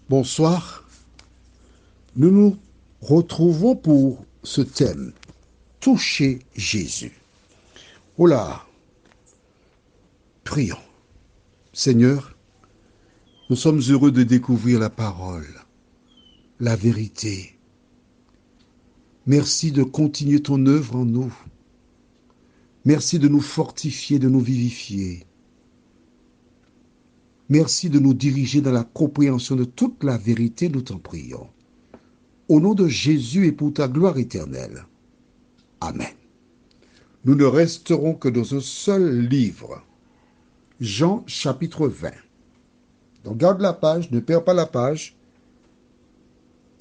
Bonsoir. Nous nous retrouvons pour ce thème, toucher Jésus. Oh là, prions. Seigneur, nous sommes heureux de découvrir la parole, la vérité. Merci de continuer ton œuvre en nous. Merci de nous fortifier, de nous vivifier. Merci de nous diriger dans la compréhension de toute la vérité, nous t'en prions. Au nom de Jésus et pour ta gloire éternelle. Amen. Nous ne resterons que dans un seul livre, Jean chapitre 20. Donc garde la page, ne perds pas la page,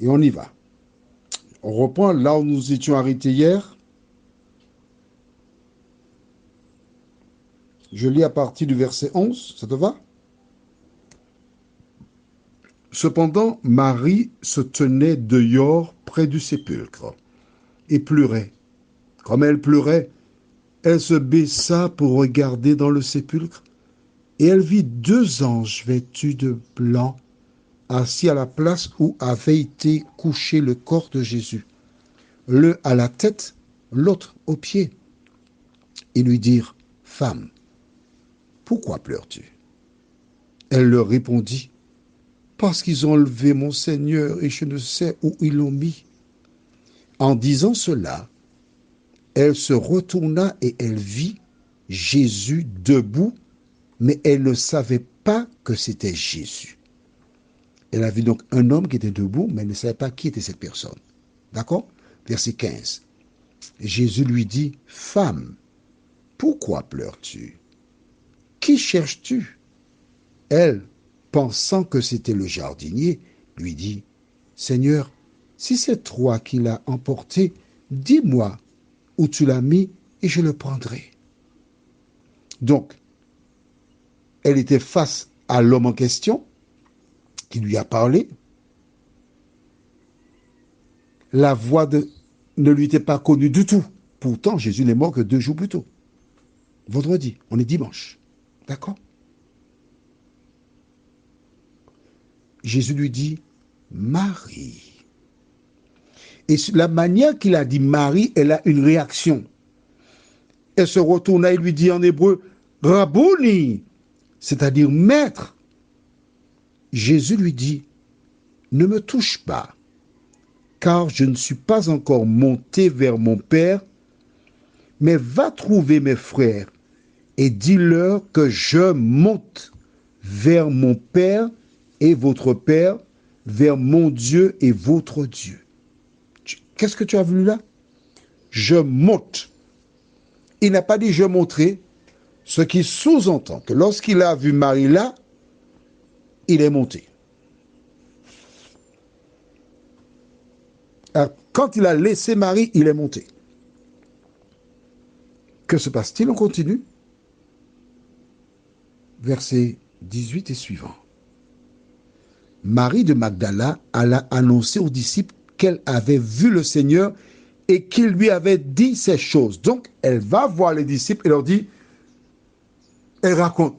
et on y va. On reprend là où nous étions arrêtés hier. Je lis à partir du verset 11, ça te va? Cependant, Marie se tenait dehors près du sépulcre et pleurait. Comme elle pleurait, elle se baissa pour regarder dans le sépulcre et elle vit deux anges vêtus de blanc assis à la place où avait été couché le corps de Jésus, l'un à la tête, l'autre aux pieds. Ils lui dirent, « Femme, pourquoi pleures-tu » Elle leur répondit, « Parce qu'ils ont enlevé mon Seigneur et je ne sais où ils l'ont mis. » En disant cela, elle se retourna et elle vit Jésus debout, mais elle ne savait pas que c'était Jésus. Elle a vu donc un homme qui était debout, mais elle ne savait pas qui était cette personne. D'accord? Verset 15. Jésus lui dit, « Femme, pourquoi pleures-tu? Qui cherches-tu » Elle, pensant que c'était le jardinier, lui dit, « Seigneur, si c'est toi qui l'as emporté, dis-moi où tu l'as mis et je le prendrai. » Donc, elle était face à l'homme en question qui lui a parlé. La voix ne lui était pas connue du tout. Pourtant, Jésus n'est mort que 2 jours plus tôt. Vendredi, on est dimanche. D'accord? Jésus lui dit, « Marie. » Et la manière qu'il a dit Marie, elle a une réaction. Elle se retourna et lui dit en hébreu, « Rabouni », c'est-à-dire maître. Jésus lui dit, « Ne me touche pas, car je ne suis pas encore monté vers mon Père, mais va trouver mes frères et dis-leur que je monte vers mon Père et votre Père, vers mon Dieu et votre Dieu. » Qu'est-ce que tu as vu là? Je monte. Il n'a pas dit je monterai, ce qui sous-entend que lorsqu'il a vu Marie là, il est monté. Alors, quand il a laissé Marie, il est monté. Que se passe-t-il? On continue. Verset 18 et suivant. Marie de Magdala alla annoncer aux disciples qu'elle avait vu le Seigneur et qu'il lui avait dit ces choses. Donc, elle va voir les disciples et leur dit, elle raconte.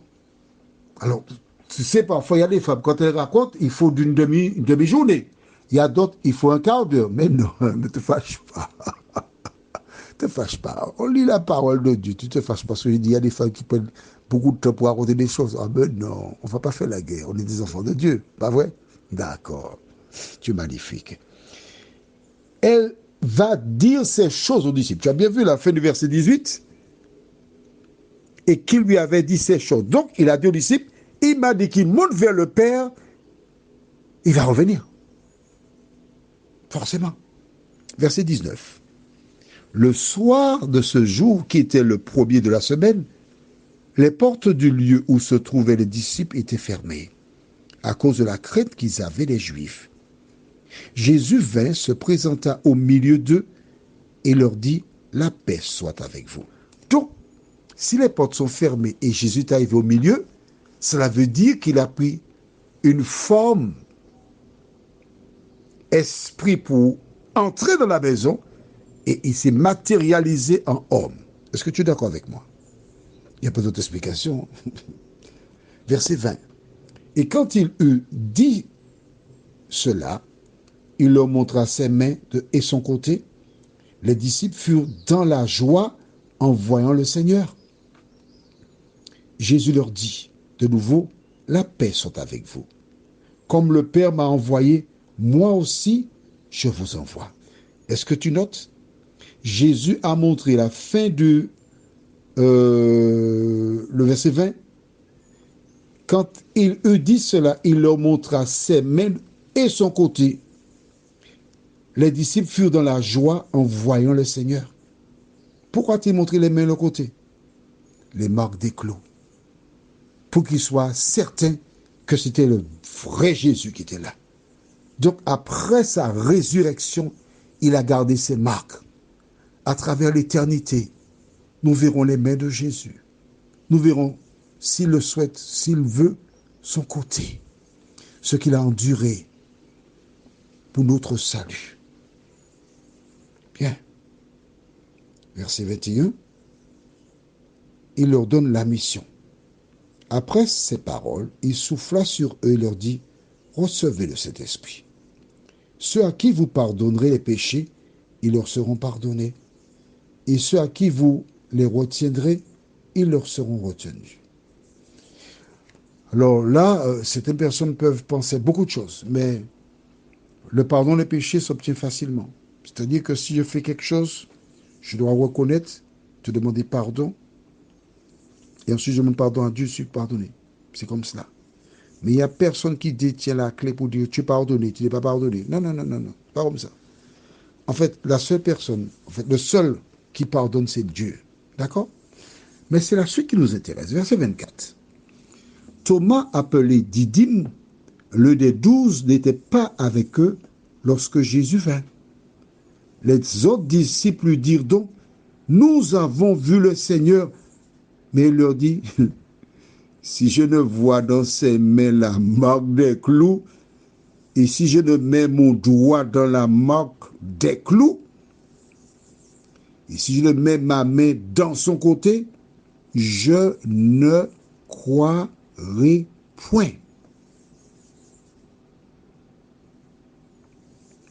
Alors, tu sais, parfois, il y a des femmes, quand elles racontent, il faut une demi-journée. Il y a d'autres, il faut un quart d'heure. Mais non, ne te fâche pas. Ne te fâche pas. On lit la parole de Dieu. Tu te fâches parce qu'il y a des femmes qui prennent beaucoup de temps pour raconter des choses. Ah ben non, on ne va pas faire la guerre. On est des enfants de Dieu. Pas vrai? D'accord. Tu es magnifique. Elle va dire ces choses aux disciples. Tu as bien vu la fin du verset 18? Et qu'il lui avait dit ces choses. Donc, il a dit aux disciples, il m'a dit qu'il monte vers le Père, il va revenir. Forcément. Verset 19. Le soir de ce jour qui était le premier de la semaine, les portes du lieu où se trouvaient les disciples étaient fermées, à cause de la crainte qu'ils avaient les Juifs. Jésus vint, se présenta au milieu d'eux et leur dit, « La paix soit avec vous. » Donc, si les portes sont fermées et Jésus est arrivé au milieu, cela veut dire qu'il a pris une forme esprit pour entrer dans la maison et il s'est matérialisé en homme. Est-ce que tu es d'accord avec moi? Il n'y a pas d'autre explication. Verset 20. Et quand il eut dit cela, il leur montra ses mains et son côté. Les disciples furent dans la joie en voyant le Seigneur. Jésus leur dit de nouveau, la paix soit avec vous. Comme le Père m'a envoyé, moi aussi, je vous envoie. Est-ce que tu notes? Jésus a montré la fin du le verset 20. Quand il eut dit cela, il leur montra ses mains et son côté. Les disciples furent dans la joie en voyant le Seigneur. Pourquoi a-t-il montré les mains et le côté? Les marques des clous. Pour qu'ils soient certains que c'était le vrai Jésus qui était là. Donc après sa résurrection, il a gardé ses marques. À travers l'éternité, nous verrons les mains de Jésus. Nous verrons, s'il le souhaite, s'il veut, son côté. Ce qu'il a enduré pour notre salut. Bien. Verset 21. Il leur donne la mission. Après ces paroles, il souffla sur eux et leur dit, recevez le Saint-Esprit. Ceux à qui vous pardonnerez les péchés, ils leur seront pardonnés. Et ceux à qui vous les retiendrez, ils leur seront retenus. Alors là, certaines personnes peuvent penser beaucoup de choses, mais le pardon des péchés s'obtient facilement. C'est-à-dire que si je fais quelque chose, je dois reconnaître, te demander pardon, et ensuite je demande pardon à Dieu, je suis pardonné. C'est comme cela. Mais il n'y a personne qui détient la clé pour dire tu es pardonné, tu n'es pas pardonné. Non, non, non, non, non, pas comme ça. En fait, la seule personne, le seul qui pardonne, c'est Dieu. D'accord? Mais c'est la suite qui nous intéresse. Verset 24. Thomas, appelé Didyme, l'un des 12, n'était pas avec eux lorsque Jésus vint. Les autres disciples lui dirent donc, nous avons vu le Seigneur. Mais il leur dit, si je ne vois dans ses mains la marque des clous, et si je ne mets mon doigt dans la marque des clous, et si je ne mets ma main dans son côté, je ne croirai point.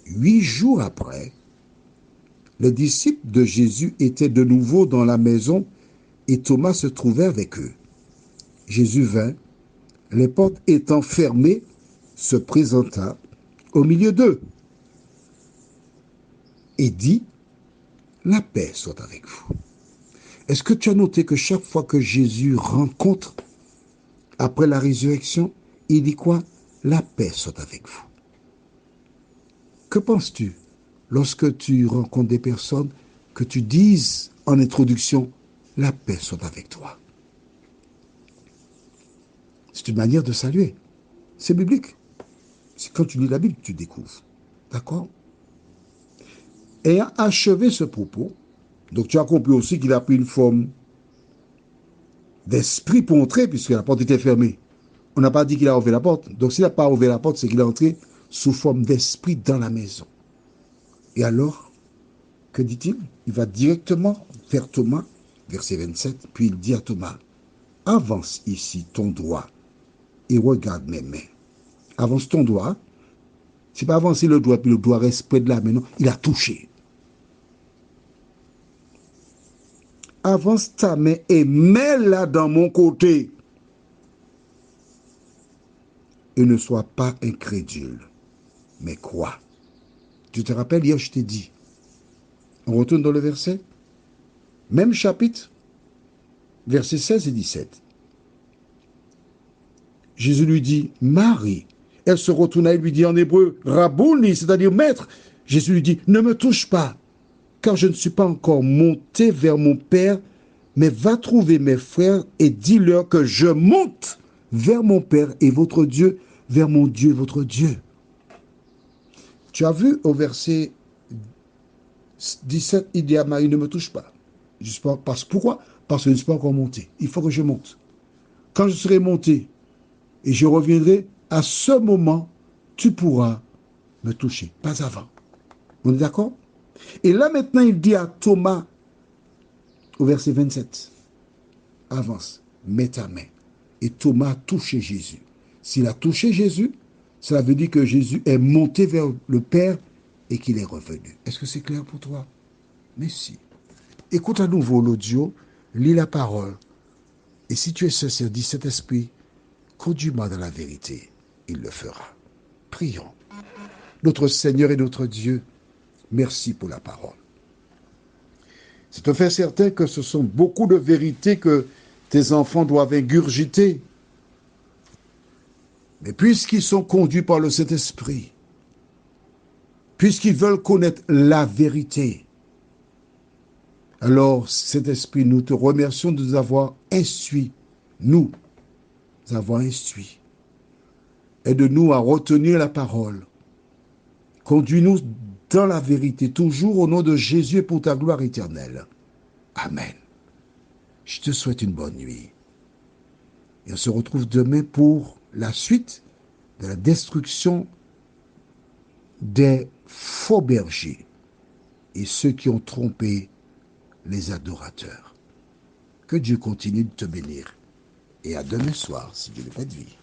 8 jours après, les disciples de Jésus étaient de nouveau dans la maison et Thomas se trouvait avec eux. Jésus vint, les portes étant fermées, se présenta au milieu d'eux et dit, la paix soit avec vous. Est-ce que tu as noté que chaque fois que Jésus rencontre, après la résurrection, il dit quoi? La paix soit avec vous. Que penses-tu lorsque tu rencontres des personnes que tu dises en introduction, la paix soit avec toi? C'est une manière de saluer. C'est biblique. C'est quand tu lis la Bible, tu découvres. D'accord? Ayant achevé ce propos, donc tu as compris aussi qu'il a pris une forme d'esprit pour entrer, puisque la porte était fermée. On n'a pas dit qu'il a ouvert la porte. Donc s'il n'a pas ouvert la porte, c'est qu'il est entré sous forme d'esprit dans la maison. Et alors, que dit-il? Il va directement vers Thomas, verset 27, puis il dit à Thomas, avance ici ton doigt et regarde mes mains. Avance ton doigt. C'est pas avancer le doigt, puis le doigt reste près de la main. Non, il a touché. Avance ta main et mets-la dans mon côté. Et ne sois pas incrédule, mais crois. Tu te rappelles, hier je t'ai dit. On retourne dans le verset. Même chapitre, versets 16 et 17. Jésus lui dit, Marie. Elle se retourna et lui dit en hébreu, Rabouni, c'est-à-dire maître. Jésus lui dit, ne me touche pas, car je ne suis pas encore monté vers mon Père, mais va trouver mes frères et dis-leur que je monte vers mon Père et votre Dieu, vers mon Dieu et votre Dieu. Tu as vu au verset 17, il dit à Marie, ne me touche pas. Pourquoi? Parce que je ne suis pas encore monté. Il faut que je monte. Quand je serai monté et je reviendrai, à ce moment, tu pourras me toucher. Pas avant. On est d'accord? Et là maintenant, il dit à Thomas, au verset 27, avance, mets ta main. Et Thomas a touché Jésus. S'il a touché Jésus, Cela veut dire que Jésus est monté vers le Père et qu'il est revenu. Est-ce que c'est clair pour toi? Mais si. Écoute à nouveau l'audio, lis la parole. Et si tu es sincère, dis Saint-Esprit, conduis-moi dans la vérité. Il le fera. Prions. Notre Seigneur et notre Dieu, merci pour la parole. C'est un fait certain que ce sont beaucoup de vérités que tes enfants doivent ingurgiter. Mais puisqu'ils sont conduits par le Saint-Esprit, puisqu'ils veulent connaître la vérité, alors, Saint-Esprit, nous te remercions de nous avoir instruits, nous avons instruits. Aide-nous à retenir la parole. Conduis-nous dans la vérité, toujours au nom de Jésus et pour ta gloire éternelle. Amen. Je te souhaite une bonne nuit. Et on se retrouve demain pour la suite de la destruction des faux bergers et ceux qui ont trompé les adorateurs. Que Dieu continue de te bénir. Et à demain soir, si Dieu le fait de vie.